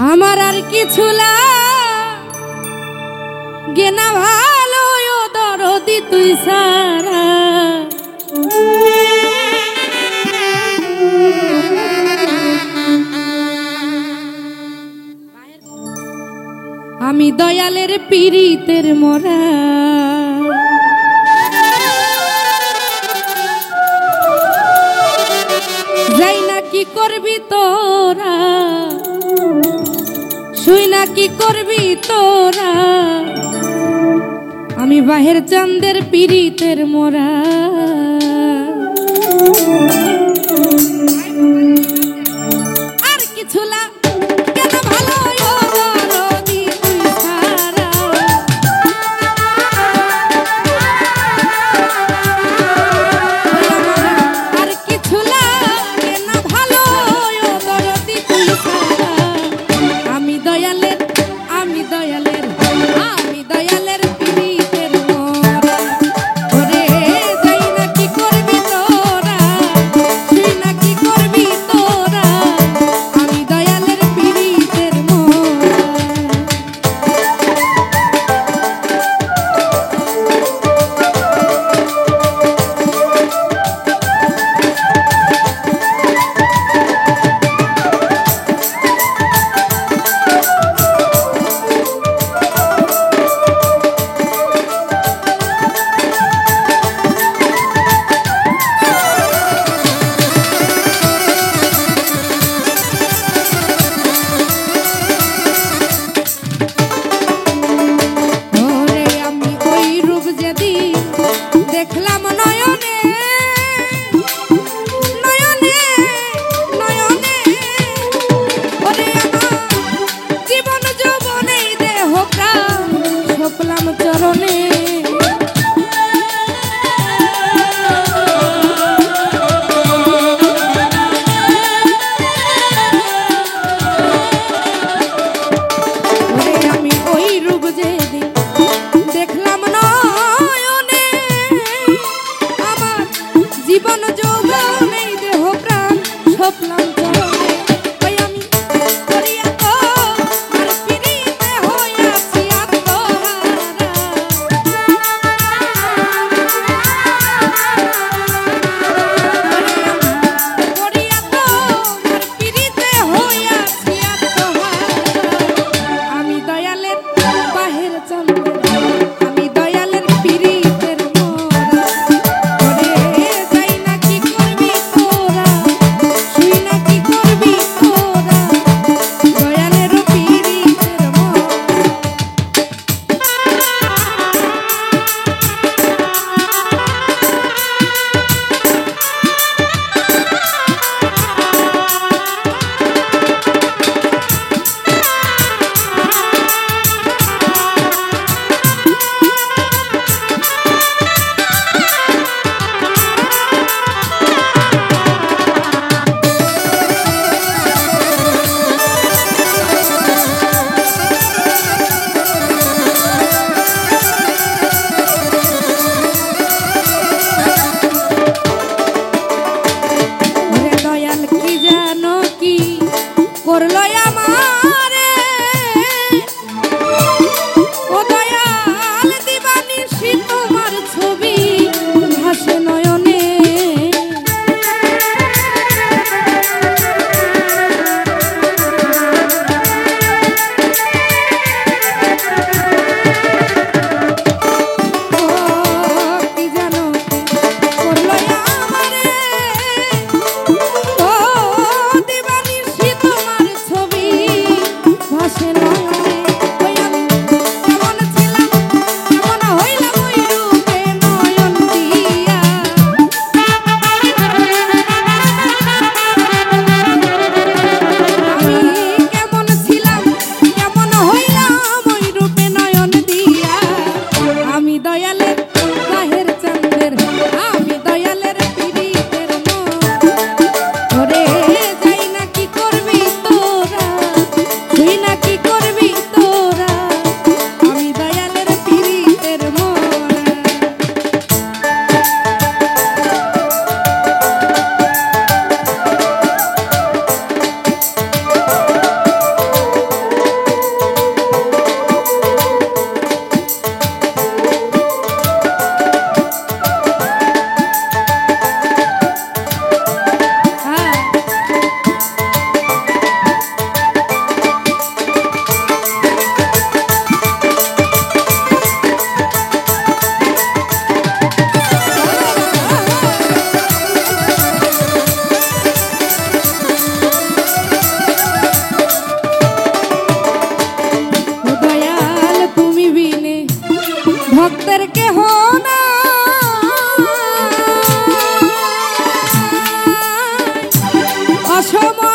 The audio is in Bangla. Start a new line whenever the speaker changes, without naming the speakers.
আমার আর কিছু লাগে না ভালো দরদি তুই সারা। আমি দয়ালের পীড়িতের মরা, যাই না কি করবি তোরা, শুই না কি করবি তোরা, আমি বাহের চাঁদের পীড়িতের মরা। আর কিছু দেখলাম নয়নে নয়নে নয়নে, ওরে আমার জীবন যৌবনে দেহ প্রাণ সপলাম চরণে। আমি ওই রূপ যেদিন দেখলাম নয়নে, আমার জীবন যৌবনে দেহ প্রাণ সপলাম চরণে। আমি করিয়া তো আর পিড়িতে হইয়াছি আত্মহারা, করিয়া তো আর পিড়িতে হইয়াছি আত্মহারা। আমি দয়ালের বাহের চন্দ্র, আমি দয়ালের পীড়িতের মরা। ওরে যাই না কি করবি তোরা, শুই না কি করবি তোরা, দয়ালের পীড়িতের মরা। করলো আমারে ও দয়াল দিবানিশি তোমার ছবি ভাসে নয়নে। কি জানো করলো আমারে ও দিবানিশি তোমার ছবি সময়